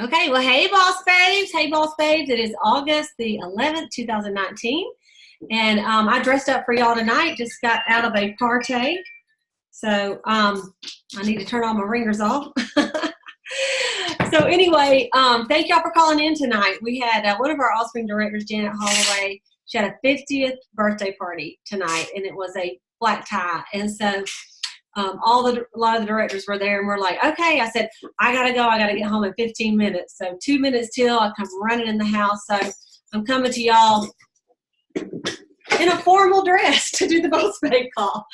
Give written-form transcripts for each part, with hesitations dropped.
Okay, well, hey, Boss Babes. Hey, Boss Babes. It is August the 11th, 2019. And I dressed up for y'all tonight. Just got out of a party. So I need to turn all my ringers off. So anyway, thank y'all for calling in tonight. We had one of our Offspring directors, Janet Holloway. She had a 50th birthday party tonight, and it was a black tie. And so a lot of the directors were there, and we're like, okay. I said, I gotta go. I gotta get home in 15 minutes. So 2 minutes till I come running in the house. So I'm coming to y'all in a formal dress to do the Boss Babe call.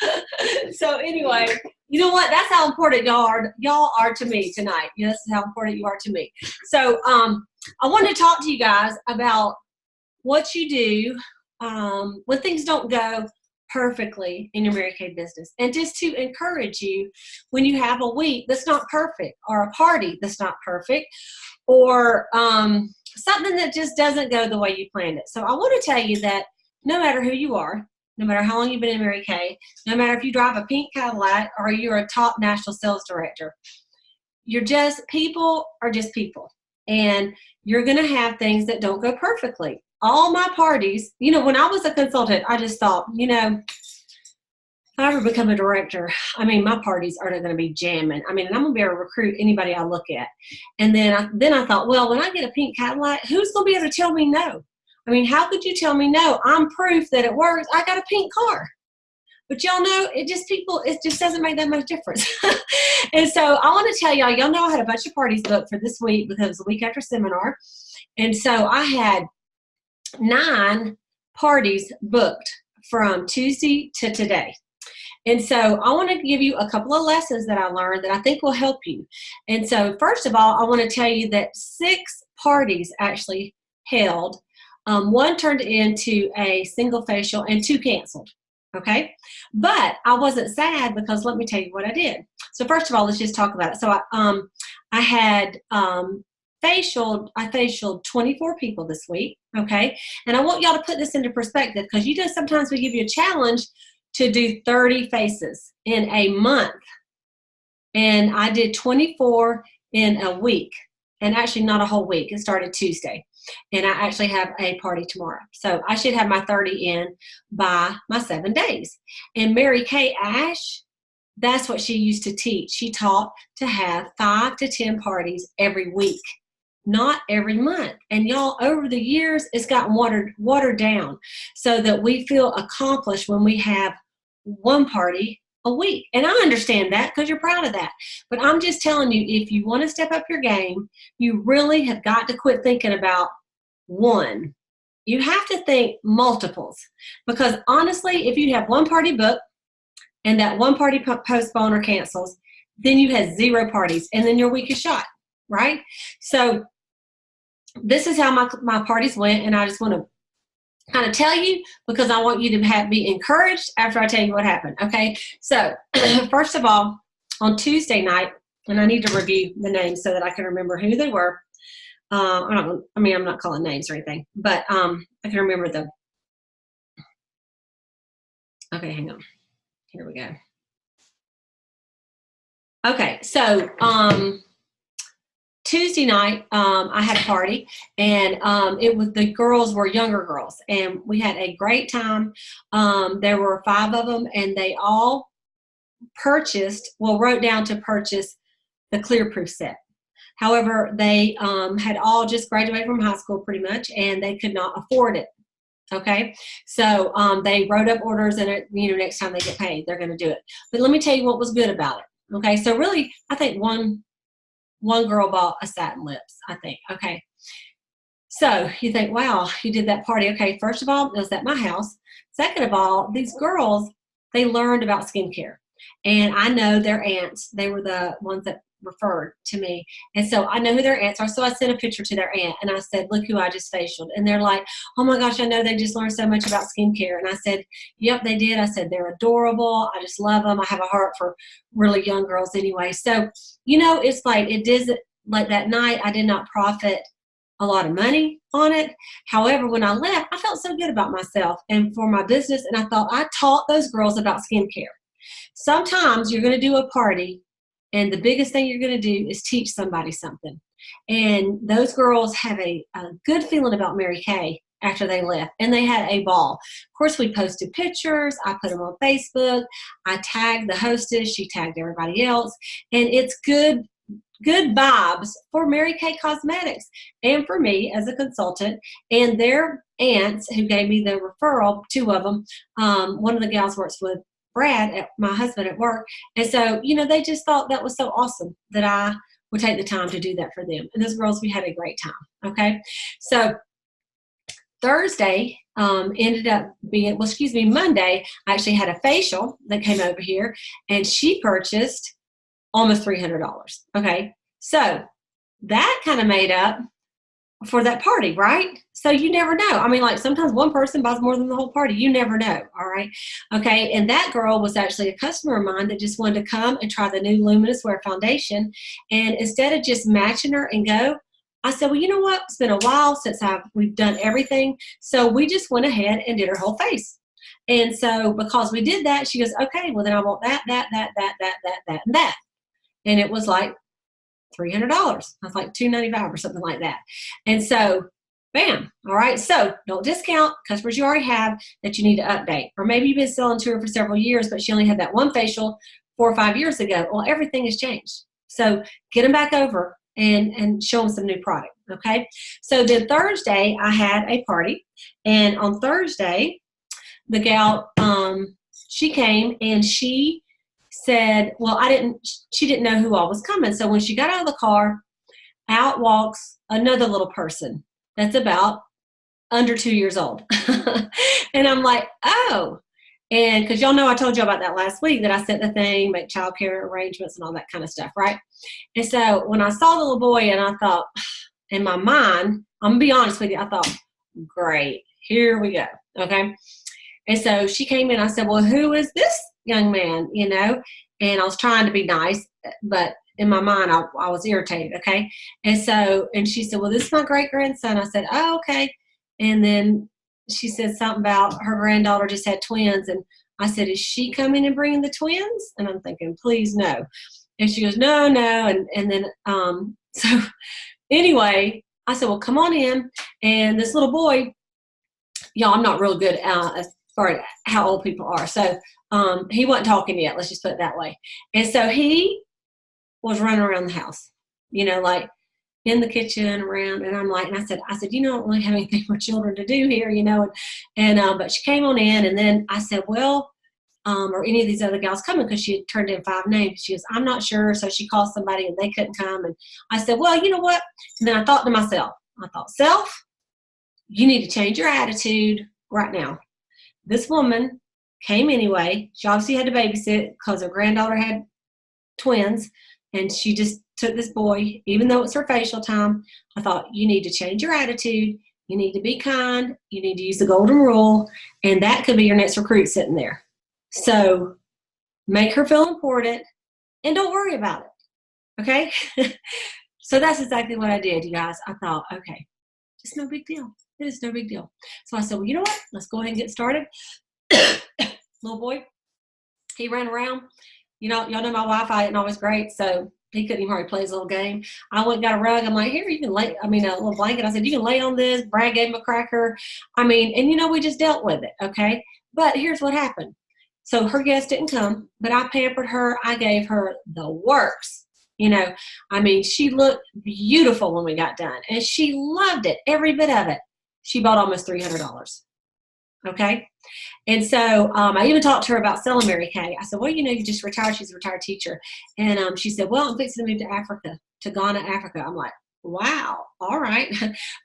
So anyway, you know what? That's how important y'all are to me tonight. You know, this is how important you are to me. So I want to talk to you guys about what you do when things don't go perfectly in your Mary Kay business, and just to encourage you when you have a week that's not perfect, or a party that's not perfect, or something that just doesn't go the way you planned it. So I want to tell you that no matter who you are, no matter how long you've been in Mary Kay, no matter if you drive a pink Cadillac or you're a top national sales director, people are just people, and you're going to have things that don't go perfectly. All my parties, you know, when I was a consultant, I just thought, you know, if I ever become a director, I mean, my parties are going to be jamming. I mean, and I'm going to be able to recruit anybody I look at. And then I thought, well, when I get a pink Cadillac, who's going to be able to tell me no? I mean, how could you tell me no? I'm proof that it works. I got a pink car. But y'all know, it just doesn't make that much difference. And so I want to tell y'all know I had a bunch of parties booked for this week because it was a week after seminar. And so I had 9 parties booked from Tuesday to today. And so I want to give you a couple of lessons that I learned that I think will help you. And so first of all, I want to tell you that 6 parties actually held. 1 turned into a single facial and 2 canceled. Okay. But I wasn't sad, because let me tell you what I did. So first of all, let's just talk about it. So I had I facialed 24 people this week. Okay. And I want y'all to put this into perspective, because you know, sometimes we give you a challenge to do 30 faces in a month. And I did 24 in a week, and actually not a whole week. It started Tuesday. And I actually have a party tomorrow. So I should have my 30 in by my 7 days. And Mary Kay Ash, that's what she used to teach. She taught to have 5 to 10 parties every week, not every month. And y'all, over the years, it's gotten watered down so that we feel accomplished when we have 1 party a week. And I understand that, because you're proud of that. But I'm just telling you, if you want to step up your game, you really have got to quit thinking about 1. You have to think multiples, because honestly, if you have 1 party booked and that 1 party postponed or cancels, then you had 0 parties, and then your week is shot, right? So this is how my parties went, and I just want to kind of tell you, because I want you to be encouraged after I tell you what happened. Okay. So first of all, on Tuesday night, and I need to review the names so that I can remember who they were. I'm not calling names or anything, but I can remember them. Okay, hang on. Here we go. Okay, so Tuesday night, I had a party, and the girls were younger girls, and we had a great time. There were 5 of them, and they all wrote down to purchase the Clearproof set. However, they had all just graduated from high school pretty much, and they could not afford it. Okay, so they wrote up orders, and next time they get paid, they're going to do it. But let me tell you what was good about it. Okay, so really, I think one girl bought a satin lips, I think. Okay. So you think, wow, you did that party. Okay. First of all, it was at my house. Second of all, these girls, they learned about skincare, and I know their aunts. They were the ones that referred to me. And so I know who their aunts are. So I sent a picture to their aunt, and I said, look who I just facialed. And they're like, oh my gosh, I know they just learned so much about skincare. And I said, yep, they did. I said, they're adorable. I just love them. I have a heart for really young girls anyway. So, it's like, like that night, I did not profit a lot of money on it. However, when I left, I felt so good about myself and for my business. And I thought, I taught those girls about skincare. Sometimes you're going to do a party, And the biggest thing you're going to do is teach somebody something. And those girls have a good feeling about Mary Kay after they left, and they had a ball. Of course, we posted pictures. I put them on Facebook. I tagged the hostess. She tagged everybody else. And it's good vibes for Mary Kay Cosmetics and for me as a consultant, and their aunts who gave me the referral, two of them. One of the gals works with Brad, my husband, at work. And so, they just thought that was so awesome that I would take the time to do that for them. And those girls, we had a great time. Okay. So Thursday ended up being, Monday, I actually had a facial that came over here, and she purchased almost $300. Okay. So that kind of made up for that party, right? So you never know. I mean, like sometimes one person buys more than the whole party. You never know. All right. Okay. And that girl was actually a customer of mine that just wanted to come and try the new Luminous Wear foundation. And instead of just matching her and go, I said, well, you know what? It's been a while since we've done everything. So we just went ahead and did her whole face. And so because we did that, she goes, okay, well then I want that, and that. And it was like $300. I was like $295 or something like that. And so, bam. All right. So don't discount customers you already have that you need to update. Or maybe you've been selling to her for several years, but she only had that one facial 4 or 5 years ago. Well, everything has changed. So get them back over and show them some new product. Okay. So then Thursday I had a party, and on Thursday the gal, she came and she said, well, she didn't know who all was coming. So when she got out of the car, out walks another little person that's about under 2 years old. And I'm like, oh, and because y'all know I told you about that last week, that I sent the thing, make childcare arrangements and all that kind of stuff, right? And so when I saw the little boy, and I thought, in my mind, I'm gonna be honest with you, I thought, great, here we go. Okay. And so she came in, I said, well, who is this young man? And I was trying to be nice, but in my mind, I was irritated. Okay. And she said, well, this is my great grandson. I said, oh, okay. And then she said something about her granddaughter just had twins. And I said, is she coming and bringing the twins? And I'm thinking, please no. And she goes, no. And then, so anyway, I said, well, come on in. And this little boy, y'all, I'm not real good as far as how old people are. So he wasn't talking yet. Let's just put it that way. And so he was running around the house, like in the kitchen around. And I'm like, and I said, I don't really have anything for children to do here, but she came on in, and then I said, well, or any of these other gals coming, because she had turned in 5 names. She goes, I'm not sure. So she called somebody and they couldn't come. And I said, well, you know what? And then I thought to myself, self, you need to change your attitude right now. This woman came anyway. She obviously had to babysit because her granddaughter had twins, and she just took this boy, even though it's her facial time. I thought, you need to change your attitude. You need to be kind. You need to use the golden rule, and that could be your next recruit sitting there. So make her feel important, and don't worry about it. Okay? So that's exactly what I did, you guys. I thought, okay, it's no big deal. It is no big deal. So I said, well, you know what? Let's go ahead and get started. Little boy, he ran around. Y'all know my Wi-Fi isn't always great, so he couldn't even hardly play his little game. I went and got a rug. I'm like, here, you can lay, a little blanket. I said, you can lay on this. Brad gave him a cracker. And we just dealt with it, okay? But here's what happened. So her guest didn't come, but I pampered her. I gave her the works. She looked beautiful when we got done, and she loved it, every bit of it. She bought almost $300. Okay. And so I even talked to her about selling Mary Kay. I said, well, you just retired. She's a retired teacher. And she said, well, I'm fixing to move to Africa, to Ghana, Africa. I'm like, wow. All right.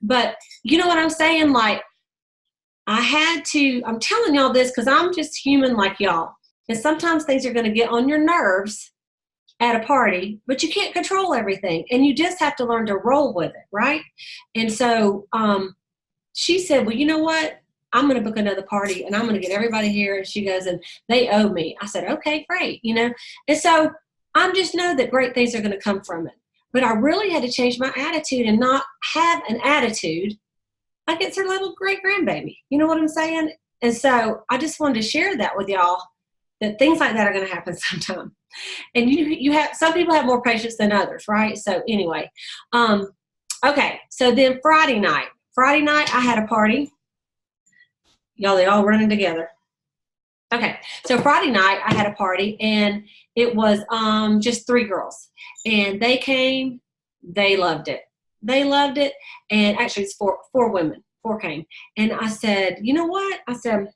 But you know what I'm saying? Like, I'm telling y'all this because I'm just human like y'all. And sometimes things are going to get on your nerves at a party, but you can't control everything. And you just have to learn to roll with it. Right. And so she said, well, you know what? I'm going to book another party, and I'm going to get everybody here. And she goes, and they owe me. I said, okay, great. And so I just know that great things are going to come from it. But I really had to change my attitude and not have an attitude like it's her little great grandbaby. You know what I'm saying? And so I just wanted to share that with y'all, that things like that are going to happen sometime. And you have, some people have more patience than others, right? So anyway, okay. So then Friday night I had a party. Y'all, they all running together. Okay, so Friday night I had a party, and it was just 3 girls, and they came. They loved it. They loved it, and actually it's four women. 4 came, and I said, you know what? I said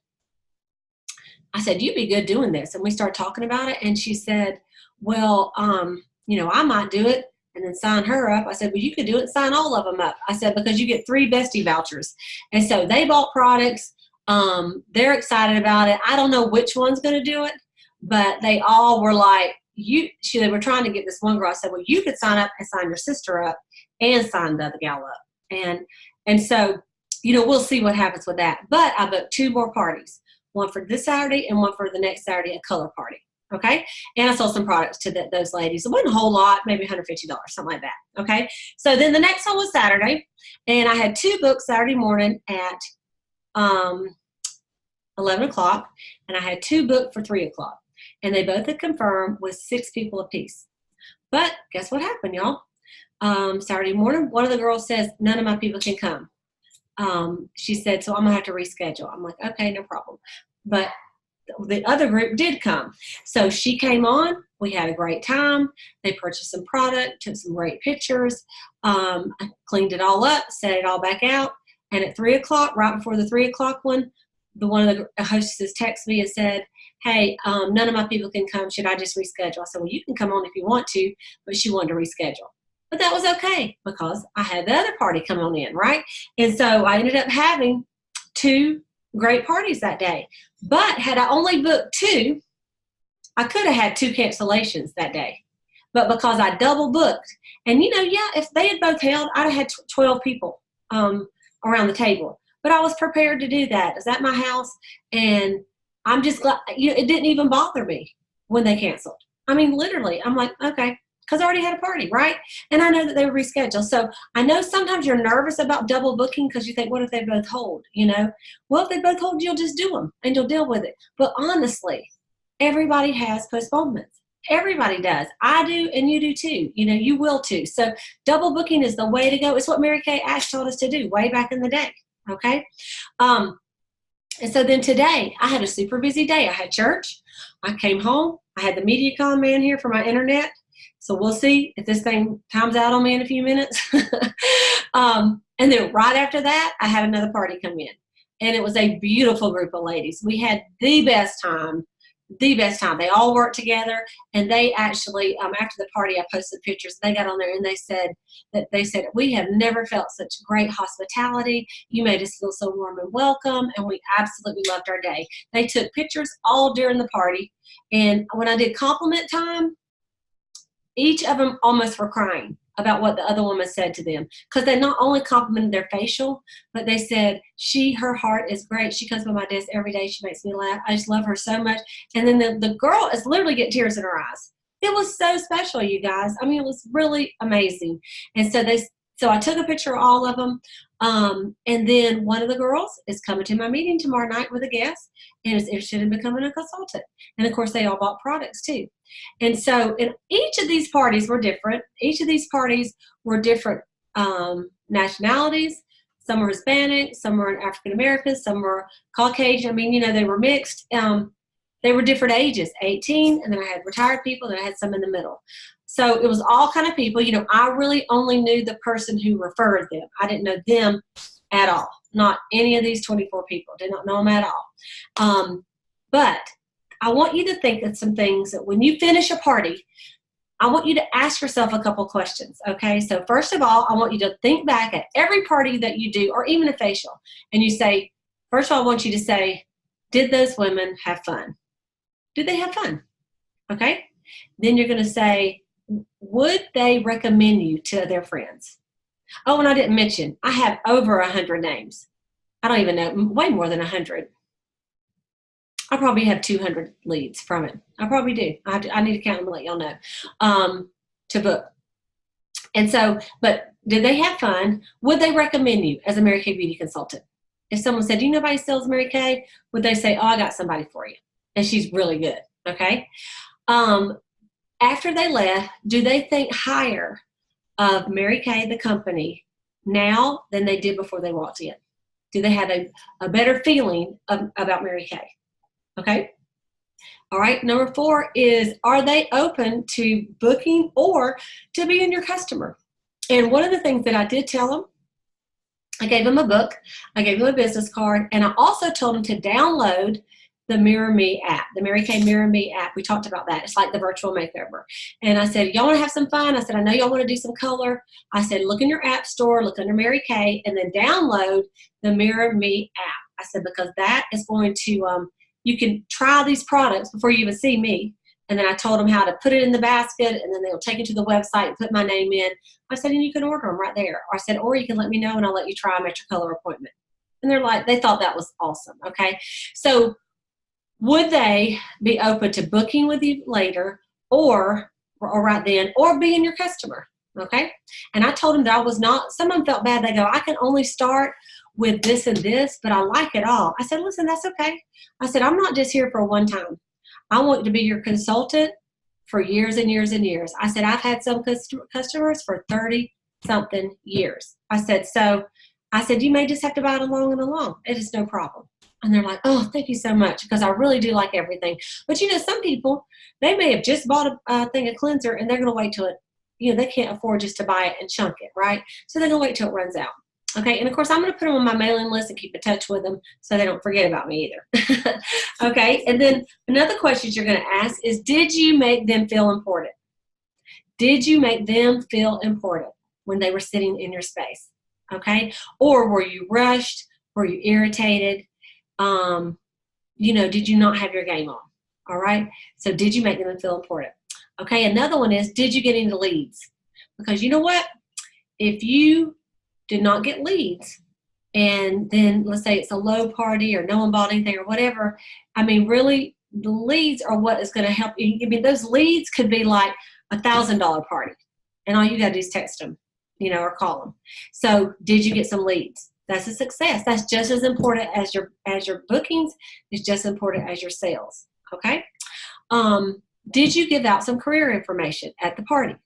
you'd be good doing this, and we started talking about it, and she said, well, you know, I might do it and then sign her up. I said, well, you could do it and sign all of them up. I said, because you get 3 bestie vouchers, and so they bought products. They're excited about it. I don't know which one's going to do it, but they all were like, they were trying to get this one girl. I said, well, you could sign up and sign your sister up and sign the other gal up. And so, you know, we'll see what happens with that. But I booked 2 more parties, one for this Saturday and one for the next Saturday, a color party. Okay. And I sold some products to those ladies. It wasn't a whole lot, maybe $150, something like that. Okay. So then the next one was Saturday, and I had 2 booked Saturday morning at 11 o'clock, and I had 2 booked for 3 o'clock, and they both had confirmed with 6 people apiece. But guess what happened, y'all? Saturday morning, one of the girls says, none of my people can come. She said, so I'm gonna have to reschedule. I'm like, okay, no problem. But the other group did come. So she came on, we had a great time. They purchased some product, took some great pictures. I cleaned it all up, set it all back out. And at 3 o'clock, right before the 3 o'clock one of the hostesses texted me and said, hey, none of my people can come. Should I just reschedule? I said, well, you can come on if you want to, but she wanted to reschedule. But that was okay because I had the other party come on in, right? And so I ended up having 2 great parties that day. But had I only booked 2, I could have had 2 cancellations that day. But because I double booked, and you know, yeah, if they had both held, I'd have had 12 people around the table. But I was prepared to do that. It's at my house, and I'm just glad, you know, it didn't even bother me when they canceled. I mean, literally, I'm like, okay, because I already had a party, right? And I know that they were rescheduled. So I know sometimes you're nervous about double booking because you think, what if they both hold, you know? Well, if they both hold, you'll just do them, and you'll deal with it. But honestly, everybody has postponements. Everybody does. I do, and you do too. You know, you will too. So double booking is the way to go. It's what Mary Kay Ash told us to do way back in the day. Okay. And so then today I had a super busy day. I had church. I came home. I had the MediaCom man here for my internet. So we'll see if this thing times out on me in a few minutes. And then right after that, I had another party come in, and it was a beautiful group of ladies. We had the best time. The best time. They all worked together, and they actually, after the party, I posted pictures. They got on there and they said, we have never felt such great hospitality. You made us feel so warm and welcome, and we absolutely loved our day. They took pictures all during the party, and when I did compliment time, each of them almost were crying about what the other woman said to them, because they not only complimented their facial, but they said, her heart is great. She comes by my desk every day. She makes me laugh. I just love her so much. And then the girl is literally getting tears in her eyes. It was so special, you guys. I mean, it was really amazing. And so I took a picture of all of them. And then one of the girls is coming to my meeting tomorrow night with a guest and is interested in becoming a consultant. And of course, they all bought products too. And so each of these parties were different. Each of these parties were different nationalities. Some were Hispanic, some were African American, some were Caucasian. I mean, you know, they were mixed. They were different ages, 18, and then I had retired people, and I had some in the middle. So it was all kind of people. You know, I really only knew the person who referred them. I didn't know them at all. Not any of these 24 people. Did not know them at all. But I want you to think of some things that when you finish a party, I want you to ask yourself a couple questions, okay? So first of all, I want you to think back at every party that you do, or even a facial, and you say, first of all, I want you to say, did those women have fun? Did they have fun? Okay? Then you're going to say, would they recommend you to their friends? Oh, and I didn't mention, I have over 100 names. I don't even know, way more than 100. I probably have 200 leads from it. I probably do. I need to count them and let y'all know to book. And so, but did they have fun? Would they recommend you as a Mary Kay beauty consultant? If someone said, do you know anybody who sells Mary Kay? Would they say, oh, I got somebody for you, and she's really good, okay? after they left, do they think higher of Mary Kay, the company, now than they did before they walked in? Do they have a better feeling about Mary Kay? Okay. All right. Number 4 is, are they open to booking or to being your customer? And one of the things that I did tell them, I gave them a book, I gave them a business card, and I also told them to download the Mirror Me app, the Mary Kay Mirror Me app. We talked about that. It's like the virtual makeover. And I said, y'all want to have some fun? I said, I know y'all want to do some color. I said, look in your app store, look under Mary Kay, and then download the Mirror Me app. I said, because that is going to, you can try these products before you even see me. And then I told them how to put it in the basket, and then they'll take it to the website and put my name in. I said, and you can order them right there. Or I said, or you can let me know and I'll let you try them at your color appointment. And they're like, they thought that was awesome. Okay. So would they be open to booking with you later or right then, or being your customer? Okay. And I told them that I was not, some of them felt bad. They go, I can only start with this and this, but I like it all. I said, listen, that's okay. I said, I'm not just here for one time. I want to be your consultant for years and years and years. I said, I've had some customers for 30-something years. I said, you may just have to buy it along and along. It is no problem. And they're like, oh, thank you so much, because I really do like everything. But, some people, they may have just bought a thing of cleanser, and they're going to wait till it, they can't afford just to buy it and chunk it, right? So they're going to wait till it runs out. Okay, and of course, I'm going to put them on my mailing list and keep in touch with them so they don't forget about me either. Okay, and then another question you're going to ask is, did you make them feel important? Did you make them feel important when they were sitting in your space? Okay, or were you rushed? Were you irritated? Did you not have your game on? All right, so did you make them feel important? Okay, another one is, did you get into leads? Because you know what? If you did not get leads, and then let's say it's a low party or no one bought anything or whatever, really the leads are what is going to help you. Those leads could be like $1,000 party, and all you got to do is text them, or call them. So did you get some leads? That's a success. That's just as important as your bookings. It's just as important as your sales. Okay. Did you give out some career information at the party?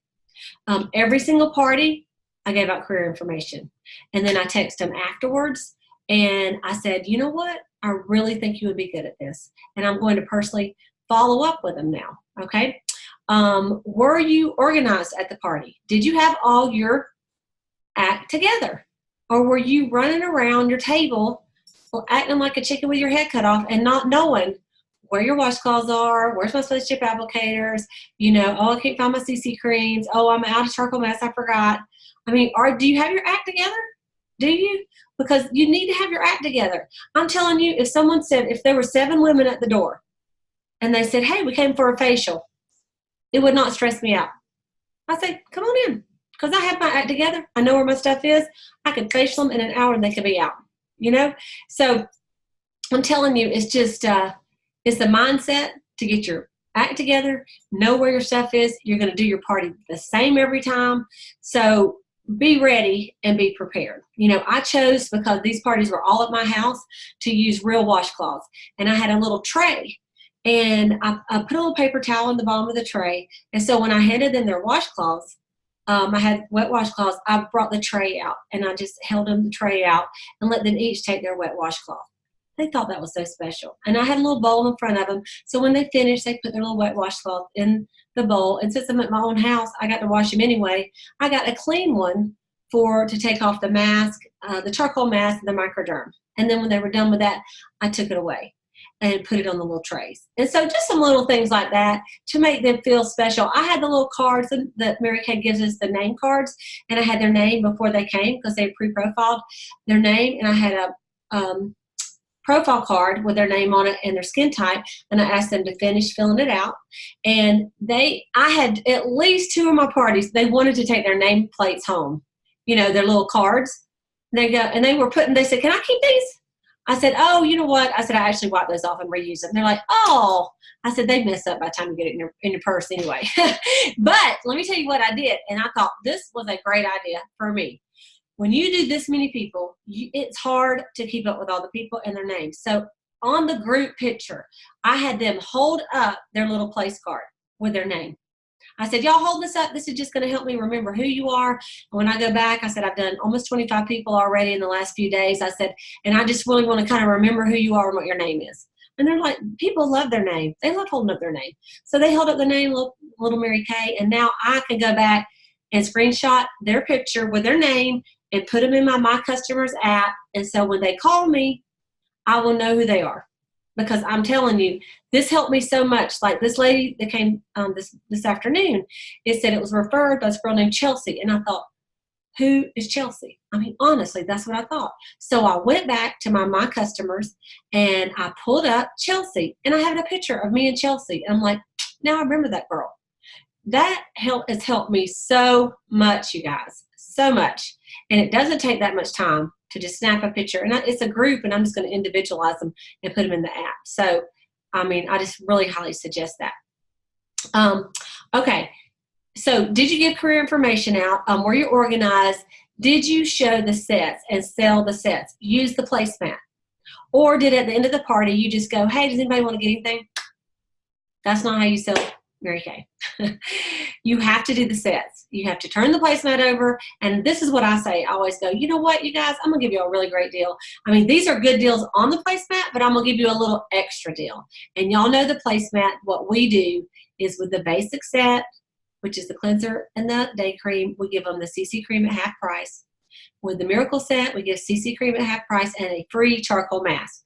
Every single party, I gave out career information. And then I texted them afterwards, and I said, you know what? I really think you would be good at this. And I'm going to personally follow up with them now. Okay. Were you organized at the party? Did you have all your act together? Or were you running around your table acting like a chicken with your head cut off and not knowing where your washcloths are, where's my sponge chip applicators, oh, I can't find my CC creams, oh, I'm out of charcoal mask, I forgot. Do you have your act together? Do you? Because you need to have your act together. I'm telling you, if there were 7 women at the door and they said, hey, we came for a facial, it would not stress me out. I say, come on in, because I have my act together. I know where my stuff is. I could facial them in an hour and they could be out, So I'm telling you, it's just, it's the mindset to get your act together, know where your stuff is. You're going to do your party the same every time. So be ready and be prepared. I chose, because these parties were all at my house, to use real washcloths. And I had a little tray, and I put a little paper towel in the bottom of the tray. And so when I handed them their washcloths, I had wet washcloths. I brought the tray out, and I just held them the tray out and let them each take their wet washcloth. They thought that was so special. And I had a little bowl in front of them. So when they finished, they put their little wet washcloth in the bowl. And since I'm at my own house, I got to wash them anyway. I got a clean one to take off the mask, the charcoal mask, and the microderm. And then when they were done with that, I took it away and put it on the little trays. And so just some little things like that to make them feel special. I had the little cards that Mary Kay gives us, the name cards, and I had their name before they came because they pre-profiled their name. And I had a profile card with their name on it and their skin type, and I asked them to finish filling it out. And I had at least 2 of my parties, they wanted to take their name plates home, their little cards. They said, can I keep these? I said, oh, you know what? I said, I actually wipe those off and reuse them. They're like, oh. I said, they mess up by the time you get it in your purse anyway. But let me tell you what I did, and I thought this was a great idea for me. When you do this many people, it's hard to keep up with all the people and their names. So on the group picture, I had them hold up their little place card with their name. I said, y'all hold this up. This is just going to help me remember who you are. And when I go back, I said, I've done almost 25 people already in the last few days. I said, and I just really want to kind of remember who you are and what your name is. And they're like, people love their name. They love holding up their name. So they held up the name, little Mary Kay, and now I can go back and screenshot their picture with their name and put them in my customers app. And so when they call me, I will know who they are. Because I'm telling you, this helped me so much. Like this lady that came this afternoon, it said it was referred by this girl named Chelsea. And I thought, who is Chelsea? I mean, honestly, that's what I thought. So I went back to my customers and I pulled up Chelsea. And I had a picture of me and Chelsea. And I'm like, now I remember that girl. That has helped me so much, you guys, so much. And it doesn't take that much time to just snap a picture. And it's a group, and I'm just going to individualize them and put them in the app. So, I mean, I just really highly suggest that. Okay. So did you give career information out? Were you organized? Did you show the sets and sell the sets? Use the placemat? Or did at the end of the party you just go, hey, does anybody want to get anything? That's not how you sell Mary Kay. You have to do the sets. You have to turn the placemat over. And this is what I say. I always go, you know what, you guys, I'm going to give you a really great deal. I mean, these are good deals on the placemat, but I'm going to give you a little extra deal. And y'all know the placemat, what we do is with the basic set, which is the cleanser and the day cream, we give them the CC cream at half price. With the Miracle set, we give CC cream at half price and a free charcoal mask.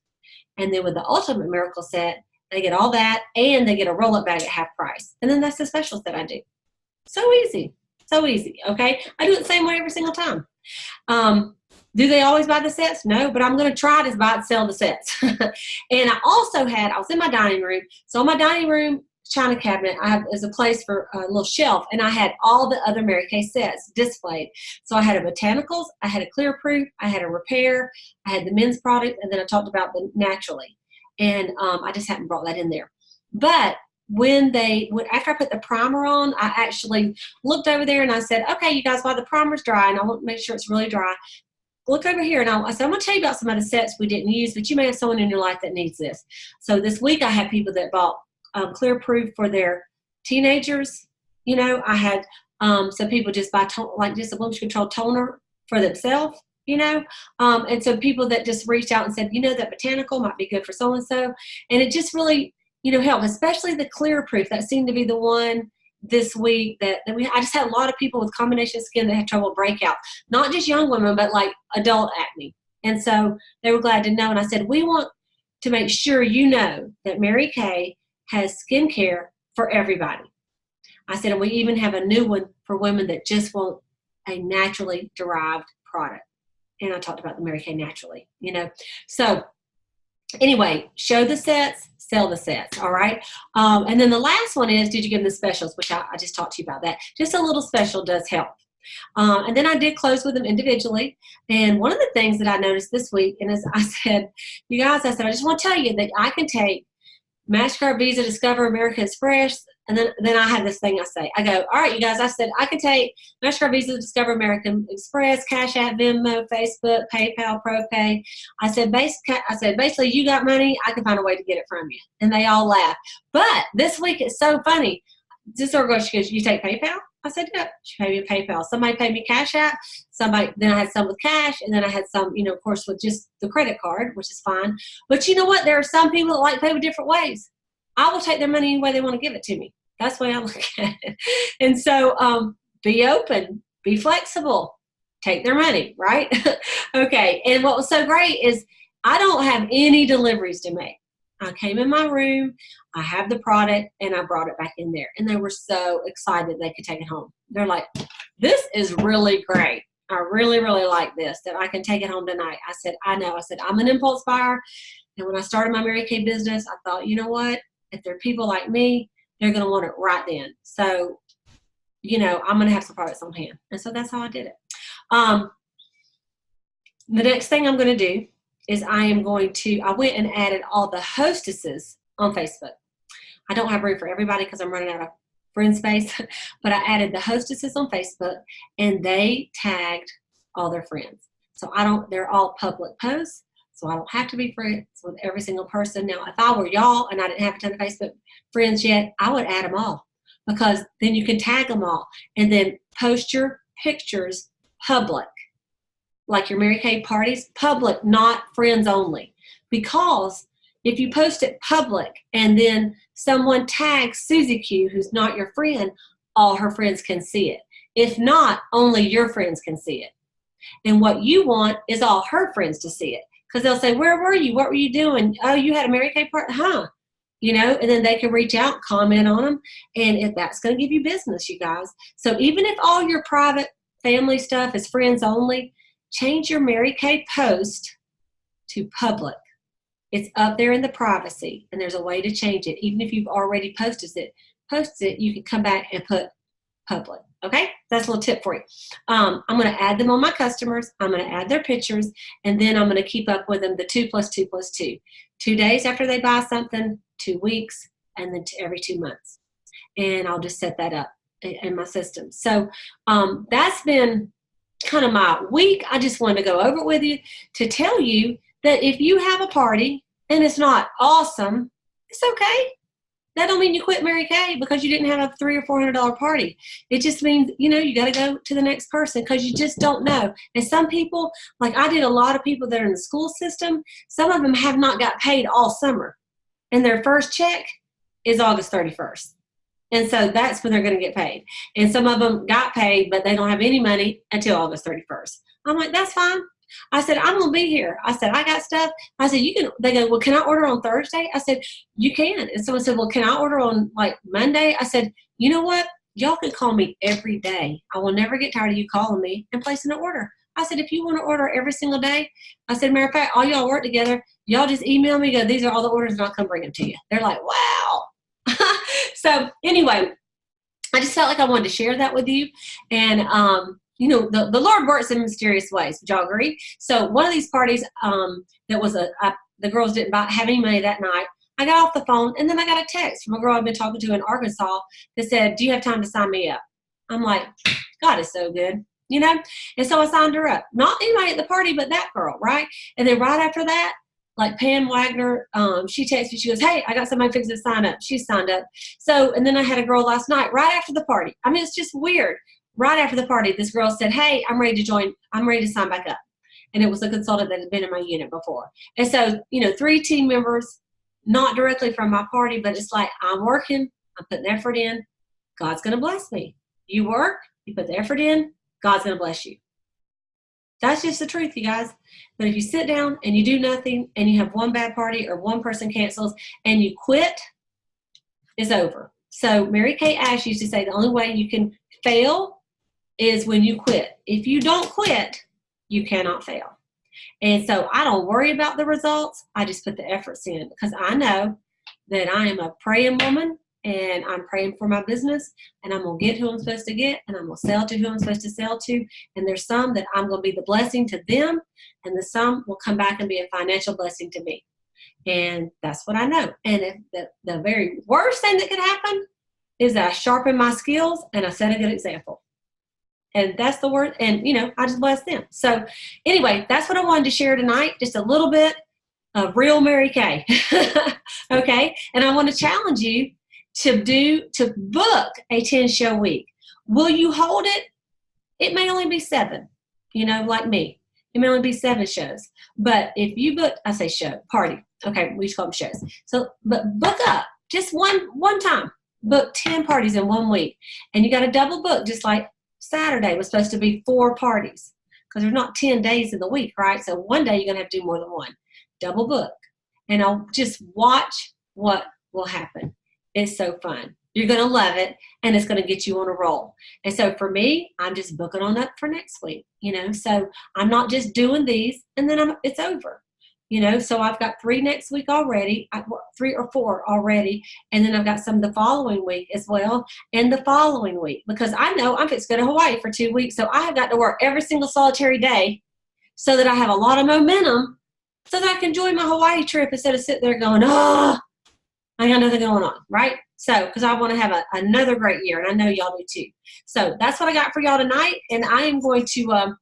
And then with the Ultimate Miracle set, they get all that, and they get a roll-up bag at half price. And then that's the specials that I do. So easy. So easy, okay? I do it the same way every single time. Do they always buy the sets? No, but I'm going to try to buy and sell the sets. And I also I was in my dining room. So in my dining room china cabinet, is a place for a little shelf, and I had all the other Mary Kay sets displayed. So I had a botanicals, I had a clear proof, I had a repair, I had the men's product, and then I talked about the naturally. And I just hadn't brought that in there. But after I put the primer on, I actually looked over there and I said, okay, you guys, while the primer's dry, and I want to make sure it's really dry, look over here. And I said, I'm going to tell you about some of the sets we didn't use, but you may have someone in your life that needs this. So this week I had people that bought clear proof for their teenagers. You know, I had some people just buy just a blemish control toner for themselves. You know, and so people that just reached out and said, you know, that botanical might be good for so-and-so. And it just really, you know, helped, especially the clear proof. That seemed to be the one this week that I just had a lot of people with combination skin that had trouble breakout, not just young women, but like adult acne. And so they were glad to know. And I said, we want to make sure you know that Mary Kay has skincare for everybody. I said, and we even have a new one for women that just want a naturally derived product. And I talked about the Mary Kay naturally, you know. So anyway, show the sets, sell the sets, all right? And then the last one is, did you give them the specials, which I just talked to you about that. Just a little special does help. And then I did close with them individually. And one of the things that I noticed this week, and as I said, you guys, I just want to tell you that I can take MasterCard, Visa, Discover, American Express, and then I have this thing I say. I go, all right, you guys, I said I can take MasterCard, Visa, Discover, American Express, Cash App, Venmo, Facebook, PayPal, ProPay. I said, basically, you got money, I can find a way to get it from you. And they all laugh. But this week, it's so funny. This girl goes, she goes, you take PayPal? I said, yep. She paid me PayPal. Somebody paid me Cash App. Then I had some with cash, and then I had some, you know, of course, with just the credit card, which is fine. But you know what? There are some people that like to pay with different ways. I will take their money any way they want to give it to me. That's the way I look at it. And so be open, be flexible, take their money, right? Okay. And what was so great is I don't have any deliveries to make. I came in my room, I have the product, and I brought it back in there. And they were so excited they could take it home. They're like, this is really great. I really, really like this, that I can take it home tonight. I said, I know. I said, I'm an impulse buyer. And when I started my Mary Kay business, I thought, you know what? If there are people like me, they're going to want it right then. So, you know, I'm going to have some products on hand. And so that's how I did it. The next thing I'm going to do is I went and added all the hostesses on Facebook. I don't have room for everybody because I'm running out of friend space, but I added the hostesses on Facebook, and they tagged all their friends. So they're all public posts, so I don't have to be friends with every single person. Now, if I were y'all and I didn't have a ton of Facebook friends yet, I would add them all, because then you can tag them all and then post your pictures public, like your Mary Kay parties, public, not friends only. Because if you post it public and then someone tags Susie Q, who's not your friend, all her friends can see it. If not, only your friends can see it. And what you want is all her friends to see it. Because they'll say, where were you? What were you doing? Oh, you had a Mary Kay party? Huh? You know, and then they can reach out, comment on them. And if that's going to give you business, you guys. So even if all your private family stuff is friends only, change your Mary Kay post to public. It's up there in the privacy, and there's a way to change it. Even if you've already posted it, you can come back and put public. Okay, that's a little tip for you. I'm going to add them on my customers. I'm going to add their pictures, and then I'm going to keep up with them, the 2 + 2 + 2. 2 days after they buy something, 2 weeks, and then every 2 months. And I'll just set that up in my system. So that's been kind of my week. I just wanted to go over it with you to tell you that if you have a party and it's not awesome, it's okay. That don't mean you quit Mary Kay because you didn't have a $300 or $400 party. It just means, you know, you got to go to the next person because you just don't know. And some people, like I did a lot of people that are in the school system, some of them have not got paid all summer. And their first check is August 31st. And so that's when they're going to get paid. And some of them got paid, but they don't have any money until August 31st. I'm like, that's fine. I said, I'm going to be here. I said, I got stuff. I said, you can, they go, well, can I order on Thursday? I said, you can. And someone said, well, can I order on like Monday? I said, you know what? Y'all can call me every day. I will never get tired of you calling me and placing an order. I said, if you want to order every single day, I said, matter of fact, all y'all work together. Y'all just email me, go, these are all the orders and I'll come bring them to you. They're like, wow. So anyway, I just felt like I wanted to share that with you. And, you know, the Lord works in mysterious ways. Would y'all agree? So one of these parties that was the girls didn't have any money that night. I got off the phone and then I got a text from a girl I've been talking to in Arkansas that said, do you have time to sign me up? I'm like, God is so good, you know? And so I signed her up. Not anybody at the party, but that girl, right? And then right after that, like Pam Wagner, she texted me, she goes, hey, I got somebody fixing to sign up. She signed up. So, and then I had a girl last night, right after the party. I mean, it's just weird. Right after the party, this girl said, hey, I'm ready to join. I'm ready to sign back up. And it was a consultant that had been in my unit before. And so, you know, 3 team members, not directly from my party, but it's like, I'm working, I'm putting effort in, God's going to bless me. You work, you put the effort in, God's going to bless you. That's just the truth, you guys. But if you sit down and you do nothing and you have one bad party or one person cancels and you quit, it's over. So Mary Kay Ash used to say the only way you can fail is when you quit. If you don't quit, you cannot fail. And so I don't worry about the results. I just put the efforts in because I know that I am a praying woman and I'm praying for my business and I'm going to get who I'm supposed to get and I'm going to sell to who I'm supposed to sell to. And there's some that I'm going to be the blessing to them and the some will come back and be a financial blessing to me. And that's what I know. And if the very worst thing that could happen is that I sharpen my skills and I set a good example. And that's the word. And, you know, I just bless them. So anyway, that's what I wanted to share tonight. Just a little bit of real Mary Kay. Okay. And I want to challenge you to book a 10-show week. Will you hold it? It may only be 7, you know, like me. It may only be 7 shows. But if you book, I say show, party. Okay. We just call them shows. So, but book up just one time. Book 10 parties in 1 week. And you got to double book, just like Saturday was supposed to be 4 parties because there's not 10 days in the week, right? So one day you're going to have to do more than one. Double book. And I'll just watch what will happen. It's so fun. You're going to love it, and it's going to get you on a roll. And so for me, I'm just booking on up for next week, you know. So I'm not just doing these, and then it's over, you know. So I've got 3 next week already, 3 or 4 already, and then I've got some the following week as well, and the following week. Because I know I'm fixing to go to Hawaii for 2 weeks, so I have got to work every single solitary day so that I have a lot of momentum so that I can enjoy my Hawaii trip instead of sitting there going, oh, I got nothing going on, right? So, because I want to have another great year, and I know y'all do too. So that's what I got for y'all tonight, and I am going to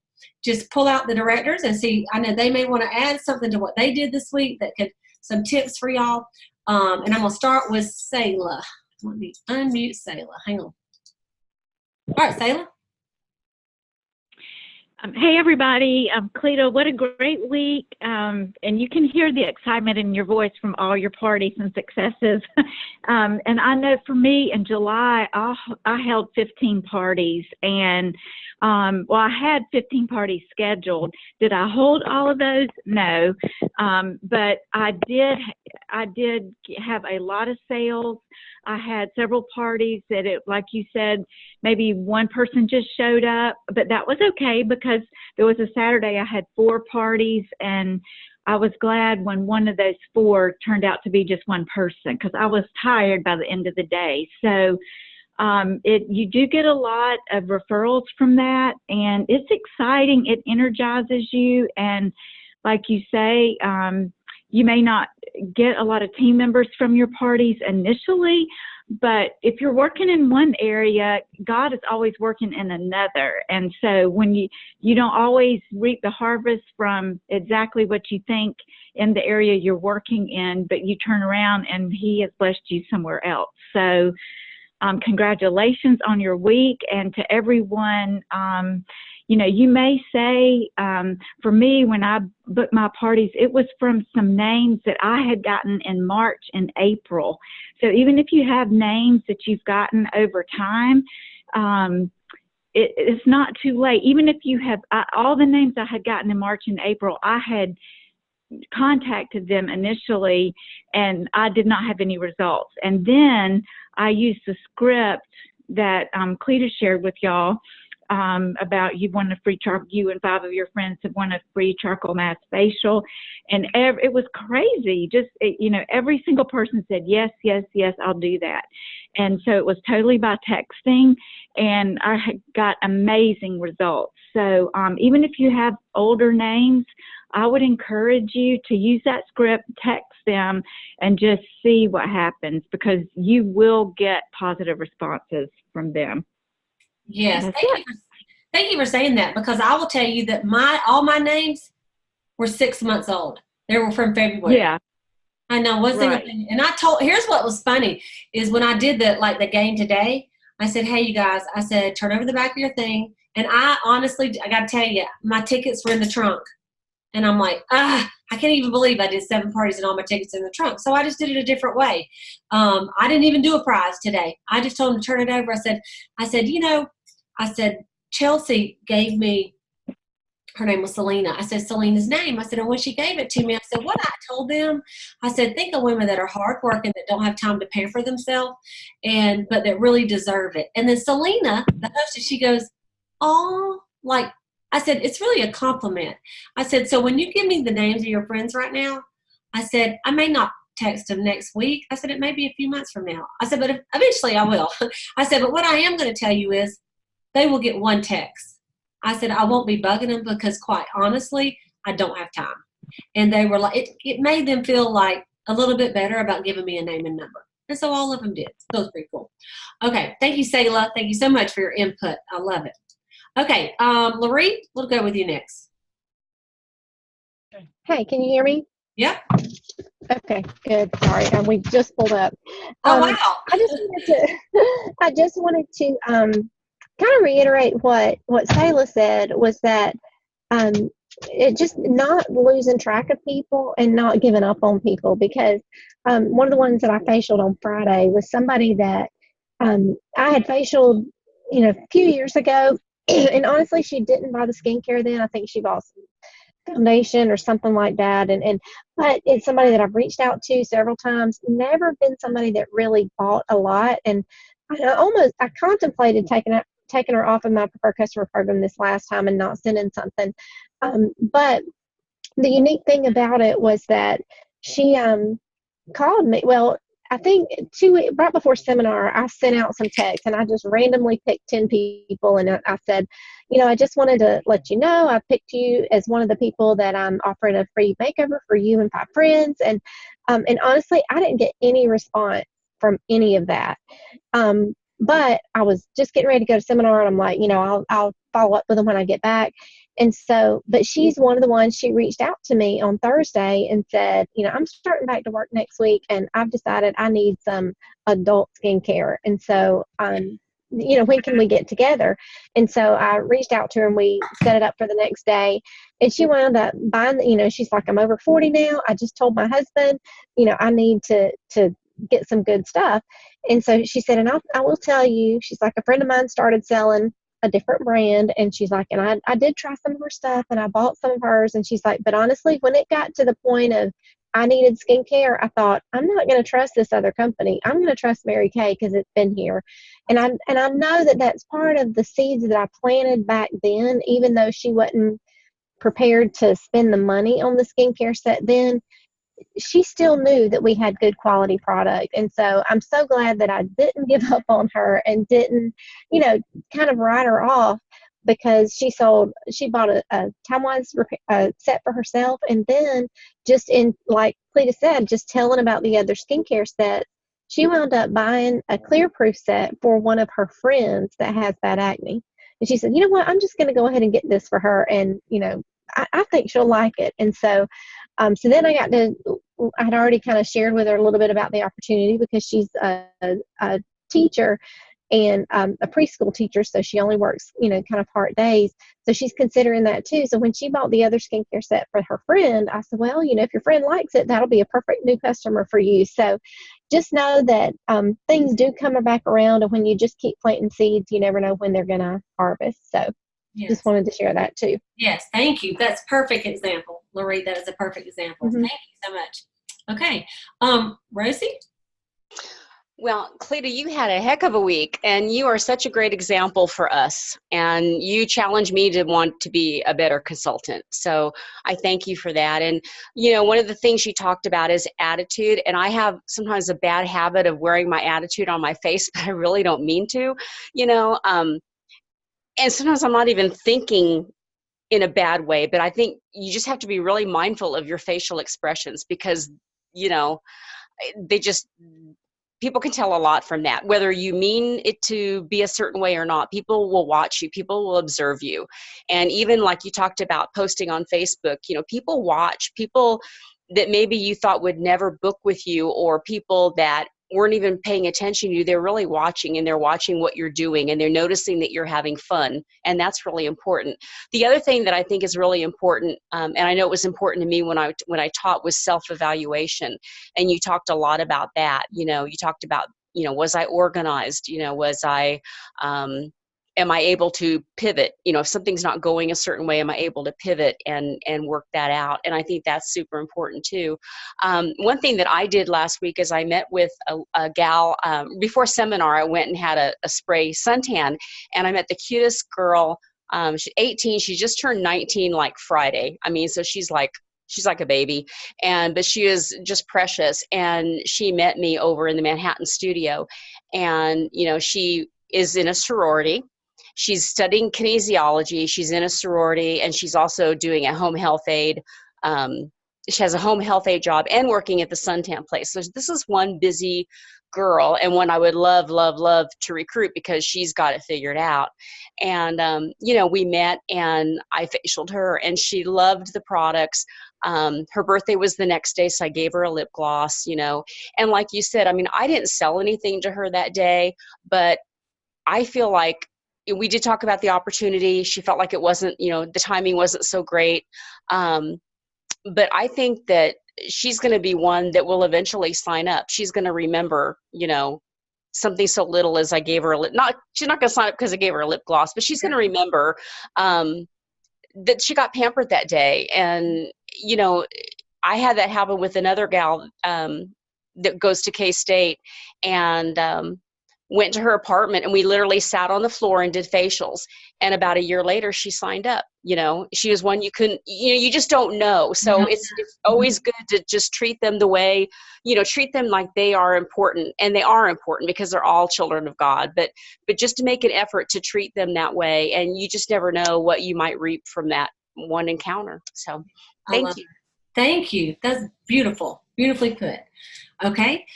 just pull out the directors and see. I know they may want to add something to what they did this week that could, some tips for y'all. And I'm going to start with Selah. Let me unmute Selah. Hang on. All right, Selah. Hey, everybody. Cleta, what a great week. And you can hear the excitement in your voice from all your parties and successes. And I know for me in July, I held 15 parties. And, well, I had 15 parties scheduled. Did I hold all of those? No. But I did have a lot of sales. I had several parties that, like you said, maybe one person just showed up, but that was okay because there was a Saturday I had 4 parties, and I was glad when one of those 4 turned out to be just one person because I was tired by the end of the day. So you do get a lot of referrals from that, and it's exciting. It energizes you, and like you say, you may not get a lot of team members from your parties initially, but if you're working in one area, God is always working in another. And so when you don't always reap the harvest from exactly what you think in the area you're working in, but you turn around and He has blessed you somewhere else. So congratulations on your week. And to everyone, you may say, for me, when I booked my parties, it was from some names that I had gotten in March and April. So even if you have names that you've gotten over time, it's not too late. Even if you have all the names I had gotten in March and April, I had contacted them initially and I did not have any results. And then I used the script that Cleta shared with y'all about you and 5 of your friends have won a free charcoal mask facial, and it was crazy. Just every single person said yes, yes, yes, I'll do that. And so it was totally by texting, and I got amazing results. So even if you have older names, I would encourage you to use that script, text them, and just see what happens because you will get positive responses from them. Yes, thank you for saying that because I will tell you that all my names were 6 months old. They were from February. Yeah, I know one single thing. And here's what was funny is when I did the game today, I said, hey, you guys, I said, turn over the back of your thing. And I honestly, I got to tell you, my tickets were in the trunk. And I'm like, I can't even believe I did 7 parties and all my tickets in the trunk. So I just did it a different way. I didn't even do a prize today. I just told them to turn it over. I said, Chelsea gave me, her name was Selena. I said, Selena's name. I said, and when she gave it to me, I said, what I told them, I said, think of women that are hardworking, that don't have time to pamper themselves, but that really deserve it. And then Selena, the hostess, she goes, oh, like, I said, it's really a compliment. I said, so when you give me the names of your friends right now, I said, I may not text them next week. I said, it may be a few months from now. I said, but eventually I will. I said, but what I am going to tell you is they will get 1 text. I said, I won't be bugging them because quite honestly, I don't have time. And they were like, it made them feel like a little bit better about giving me a name and number. And so all of them did. So it was pretty cool. Okay. Thank you, Selah. Thank you so much for your input. I love it. Okay. Loree, we'll go with you next. Hey, can you hear me? Yep. Okay, good. Sorry, we just pulled up. Oh, wow. I just wanted to kind of reiterate what Selah said was that it just not losing track of people and not giving up on people because one of the ones that I facialed on Friday was somebody that I had facialed, a few years ago, and honestly, she didn't buy the skincare then. I think she bought some foundation or something like that, but it's somebody that I've reached out to several times. Never been somebody that really bought a lot, and I contemplated taking her off of my preferred customer program this last time and not sending something. But the unique thing about it was that she called me. Well, I think right before seminar, I sent out some texts and I just randomly picked 10 people. And I said, I just wanted to let you know, I picked you as one of the people that I'm offering a free makeover for you and 5 friends. And honestly, I didn't get any response from any of that. But I was just getting ready to go to seminar and I'm like, I'll follow up with them when I get back. And so, but she's one of the ones, she reached out to me on Thursday and said, I'm starting back to work next week and I've decided I need some adult skincare. And so, when can we get together? And so I reached out to her and we set it up for the next day. And she wound up buying, she's like, I'm over 40 now. I just told my husband, I need to get some good stuff. And so she said, and I will tell you, she's like, a friend of mine started selling a different brand. And she's like, and I did try some of her stuff and I bought some of hers. And she's like, but honestly, when it got to the point of I needed skincare, I thought, I'm not going to trust this other company. I'm going to trust Mary Kay because it's been here. And I know that that's part of the seeds that I planted back then, even though she wasn't prepared to spend the money on the skincare set then. She still knew that we had good quality product. And so I'm so glad that I didn't give up on her and didn't, kind of write her off, because she bought a time-wise set for herself. And then just in, like Cleta said, just telling about the other skincare sets, she wound up buying a clear proof set for one of her friends that has bad acne. And she said, you know what, I'm just going to go ahead and get this for her. And, I think she'll like it. And so, so then I had already kind of shared with her a little bit about the opportunity, because she's a teacher and a preschool teacher. So she only works, kind of part days. So she's considering that too. So when she bought the other skincare set for her friend, I said, well, if your friend likes it, that'll be a perfect new customer for you. So just know that things do come back around. And when you just keep planting seeds, you never know when they're going to harvest. So Yes. Just wanted to share that too. Yes, thank you. That's a perfect example. Loree, that is a perfect example. Mm-hmm. Thank you so much. Okay. Rosie? Well, Cleta, you had a heck of a week, and you are such a great example for us. And you challenged me to want to be a better consultant. So I thank you for that. And, one of the things you talked about is attitude. And I have sometimes a bad habit of wearing my attitude on my face, but I really don't mean to, and sometimes I'm not even thinking in a bad way, but I think you just have to be really mindful of your facial expressions, because, people can tell a lot from that, whether you mean it to be a certain way or not. People will watch you, people will observe you. And even like you talked about posting on Facebook, people watch, people that maybe you thought would never book with you, or people that weren't even paying attention to you, they're really watching, and they're watching what you're doing, and they're noticing that you're having fun. And that's really important. The other thing that I think is really important, and I know it was important to me when I taught, was self-evaluation. And you talked a lot about that. You talked about, was I organized? Was I, am I able to pivot? If something's not going a certain way, am I able to pivot and work that out? And I think that's super important too. One thing that I did last week is I met with a gal, before seminar, I went and had a spray suntan, and I met the cutest girl. She's 18, she just turned 19 like Friday. So she's like a baby, but she is just precious. And she met me over in the Manhattan studio, and she is in a sorority. She's studying kinesiology. She's in a sorority, and she's also doing a home health aide. She has a home health aide job and working at the suntan place. So this is one busy girl, and one I would love, love, love to recruit, because she's got it figured out. And, we met, and I facialed her, and she loved the products. Her birthday was the next day, so I gave her a lip gloss, and like you said, I didn't sell anything to her that day, but I feel like we did talk about the opportunity. She felt like it wasn't, the timing wasn't so great. But I think that she's going to be one that will eventually sign up. She's going to remember, something so little as I gave her she's not going to sign up because I gave her a lip gloss, but she's going to remember that she got pampered that day. And, I had that happen with another gal that goes to K-State, and went to her apartment, and we literally sat on the floor and did facials. And about a year later, she signed up. She was one you couldn't, you just don't know. So it's always good to just treat them the way, treat them like they are important. And they are important, because they're all children of God. But just to make an effort to treat them that way, and you just never know what you might reap from that one encounter. So thank you. Thank you. That's beautiful. Beautifully put. Okay.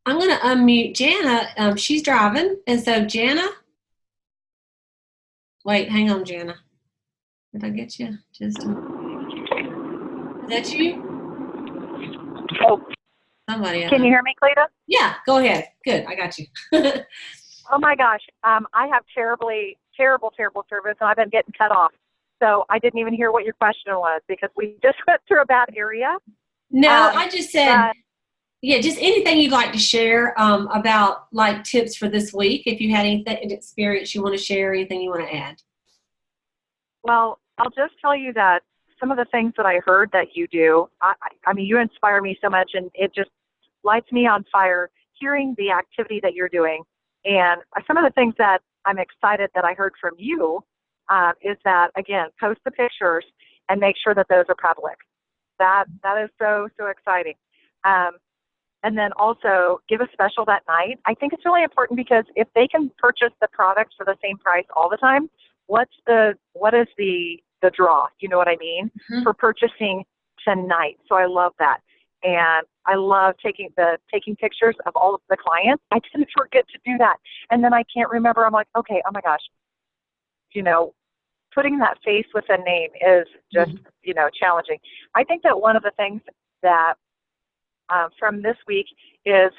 I'm going to unmute Jana. She's driving. And so Jana, wait, hang on, Jana. Did I get you? Just is that you? Oh, Somebody. can you hear me, Cleta? Yeah, go ahead. Good, I got you. Oh my gosh, I have terrible service, and I've been getting cut off. So I didn't even hear what your question was because we just went through a bad area. No, I just said, but- yeah, just anything you'd like to share about like tips for this week. If you had anything experience you want to share, anything you want to add. Well, I'll just tell you that some of the things that I heard that you do, I mean, you inspire me so much, and it just lights me on fire hearing the activity that you're doing. And some of the things that I'm excited that I heard from you is that, again, post the pictures and make sure that those are public. That is so exciting. And then also give a special that night. I think it's really important because if they can purchase the products for the same price all the time, what is the draw? You know what I mean? Mm-hmm. For purchasing tonight. So I love that. And I love taking pictures of all of the clients. I didn't forget to do that. And then I can't remember. I'm like, okay, oh my gosh. You know, putting that face with a name is just, you know, challenging. I think that one of the things that from this week is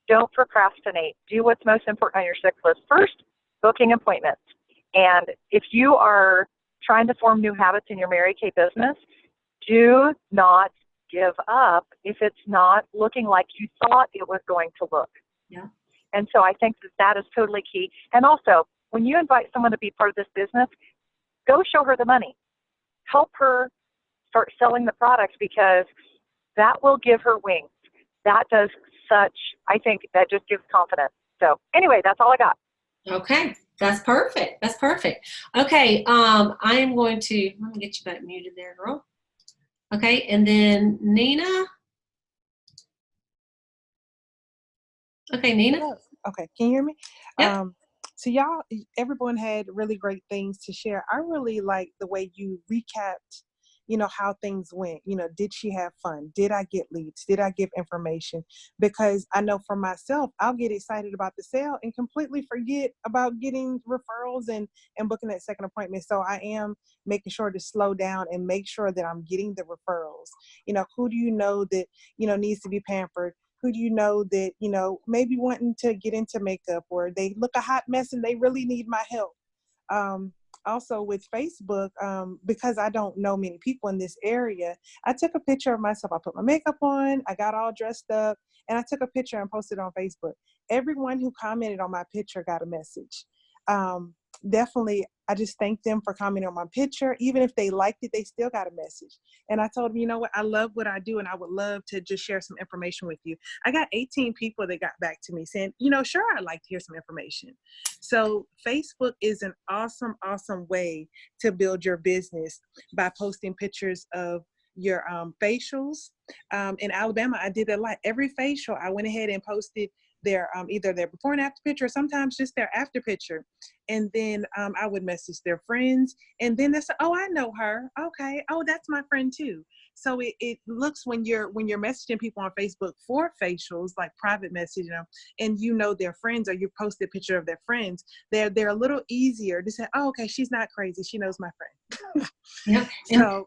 don't procrastinate. Do what's most important on your 6 list. First, booking appointments. And if you are trying to form new habits in your Mary Kay business, do not give up if it's not looking like you thought it was going to look. Yeah. And so I think that is totally key. And also, when you invite someone to be part of this business, go show her the money. Help her start selling the products because that will give her wings. That does I think that just gives confidence. So anyway, that's all I got. Okay. That's perfect. That's perfect. Okay. I am going to, let me get you back muted there, girl. Okay. And then Nina. Okay, Nina. Hello. Okay, can you hear me? Yep. So y'all, everyone had really great things to share. I really like the way you recapped, you know, how things went. You know, did she have fun? Did I get leads? Did I give information? Because I know for myself, I'll get excited about the sale and completely forget about getting referrals and booking that second appointment. So I am making sure to slow down and make sure that I'm getting the referrals. You know, who do you know that, you know, needs to be pampered? Who do you know that, you know, maybe wanting to get into makeup or they look a hot mess and they really need my help? Also with Facebook, because I don't know many people in this area, I took a picture of myself. I put my makeup on, I got all dressed up, and I took a picture and posted it on Facebook. Everyone who commented on my picture got a message. Definitely, I just thank them for commenting on my picture. Even if they liked it, they still got a message. And I told them, you know what, I love what I do and I would love to just share some information with you. I got 18 people that got back to me saying, you know, sure, I'd like to hear some information. So Facebook is an awesome, awesome way to build your business by posting pictures of your facials. In Alabama, I did that a lot. Every facial, I went ahead and posted their either their before and after picture, or sometimes just their after picture. And then I would message their friends, and then they say, oh, I know her. Okay. Oh, that's my friend too. So it looks when you're messaging people on Facebook for facials, like private messaging them, and you know their friends, or you post a picture of their friends, they're a little easier to say, oh, okay, she's not crazy. She knows my friend. Yeah. So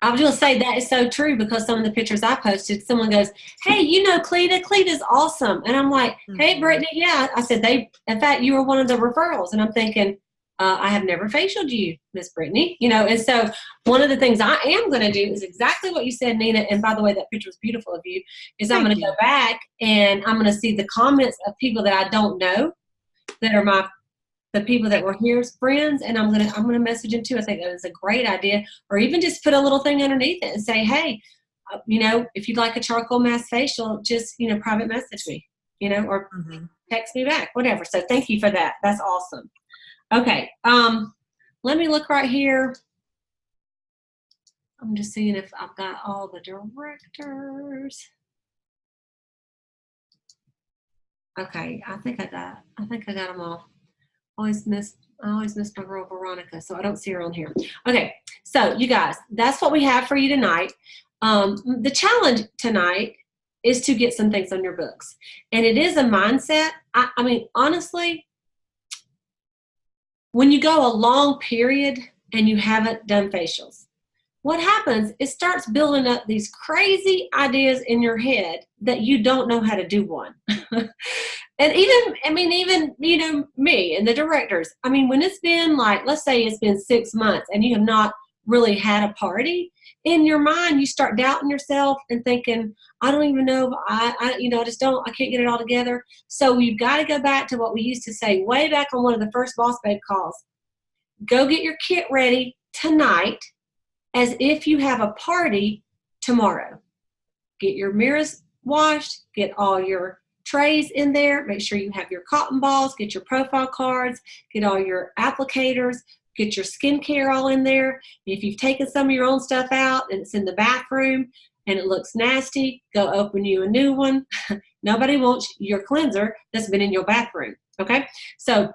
I was going to say that is so true because some of the pictures I posted, someone goes, hey, you know, Cleta's awesome. And I'm like, hey, Brittany, yeah. I said, in fact, you were one of the referrals. And I'm thinking, I have never facialed you, Miss Brittany. You know, and so one of the things I am going to do is exactly what you said, Nina. And by the way, that picture was beautiful of you, is I'm going to go back and I'm going to see the comments of people that I don't know that are the people that were here as friends, and I'm gonna message them too. I think that is a great idea. Or even just put a little thing underneath it and say, hey, you know, if you'd like a charcoal mask facial, just, you know, private message me, you know, or text me back, whatever. So thank you for that. That's awesome. Okay. Let me look right here. I'm just seeing if I've got all the directors. Okay. I think I got them all. I always miss my girl Veronica, so I don't see her on here. Okay, so you guys, that's what we have for you tonight. The challenge tonight is to get some things on your books, and it is a mindset. I mean, honestly, when you go a long period and you haven't done facials. What happens, it starts building up these crazy ideas in your head that you don't know how to do one. And even, you know, me and the directors, I mean, when it's been like, let's say it's been 6 months and you have not really had a party, in your mind, you start doubting yourself and thinking, I don't even know, I can't get it all together. So you've got to go back to what we used to say way back on one of the first Boss Babe calls. Go get your kit ready tonight as if you have a party tomorrow. Get your mirrors washed, get all your trays in there, make sure you have your cotton balls, get your profile cards, get all your applicators, get your skincare all in there. If you've taken some of your own stuff out and it's in the bathroom and it looks nasty, go open you a new one. Nobody wants your cleanser that's been in your bathroom, okay? So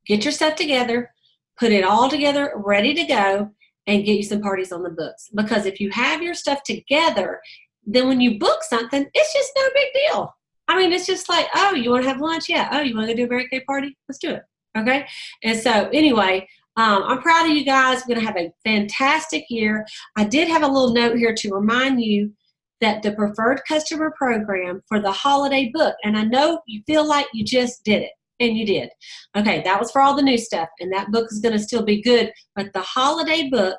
get your stuff together, put it all together, ready to go, and get you some parties on the books. Because if you have your stuff together, then when you book something, it's just no big deal. I mean, it's just like, oh, you want to have lunch? Yeah. Oh, you want to do a birthday party? Let's do it. Okay. And so anyway, I'm proud of you guys. We're going to have a fantastic year. I did have a little note here to remind you that the preferred customer program for the holiday book, and I know you feel like you just did it, and you did. Okay, that was for all the new stuff, and that book is going to still be good, but the holiday book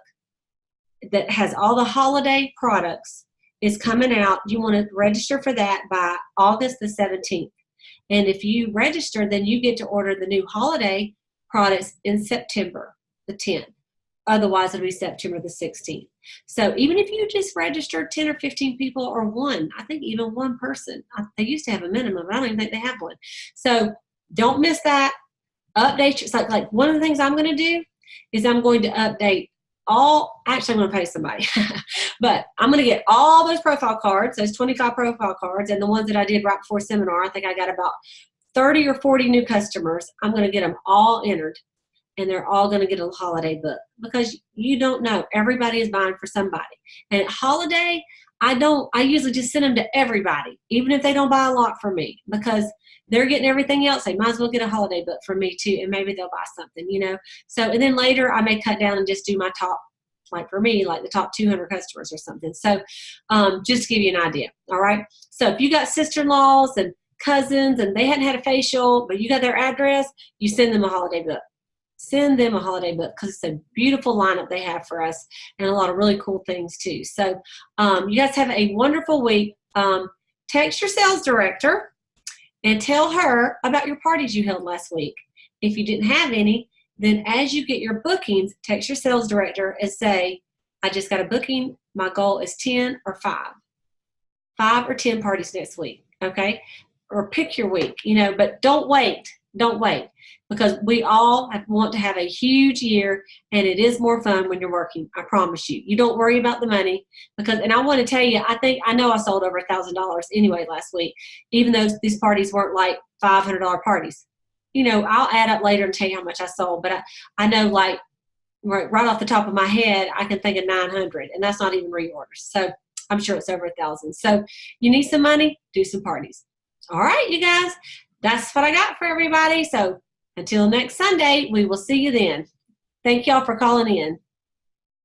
that has all the holiday products is coming out. You want to register for that by August the 17th. And if you register, then you get to order the new holiday products in September the 10th. Otherwise, it'll be September the 16th. So even if you just register 10 or 15 people or one, I think even one person, they used to have a minimum. I don't even think they have one. So don't miss that. Update. It's like one of the things I'm going to do is I'm going to update actually I'm going to pay somebody, but I'm going to get all those profile cards, those 25 profile cards, and the ones that I did right before seminar. I think I got about 30 or 40 new customers. I'm going to get them all entered, and they're all going to get a holiday book, because you don't know. Everybody is buying for somebody. And at holiday, I usually just send them to everybody, even if they don't buy a lot from me, because they're getting everything else. They might as well get a holiday book from me too, and maybe they'll buy something, you know. So, and then later I may cut down and just do my top, like for me, like the top 200 customers or something. So just to give you an idea. All right. So if you got sister-in-laws and cousins and they hadn't had a facial, but you got their address, you send them a holiday book. Send them a holiday book, because it's a beautiful lineup they have for us and a lot of really cool things too. So you guys have a wonderful week. Text your sales director and tell her about your parties you held last week. If you didn't have any, then as you get your bookings, text your sales director and say, I just got a booking. My goal is 10 or 5. 5 or 10 parties next week, okay? Or pick your week, you know, but don't wait. Don't wait, because we all want to have a huge year, and it is more fun when you're working. I promise you. You don't worry about the money, and I want to tell you, I know I sold over $1,000 anyway last week, even though these parties weren't like $500 parties. You know, I'll add up later and tell you how much I sold, but I know, like right off the top of my head, I can think of 900, and that's not even reorders. So I'm sure it's over 1,000. So you need some money, do some parties. All right, you guys. That's what I got for everybody. So until next Sunday, we will see you then. Thank y'all for calling in.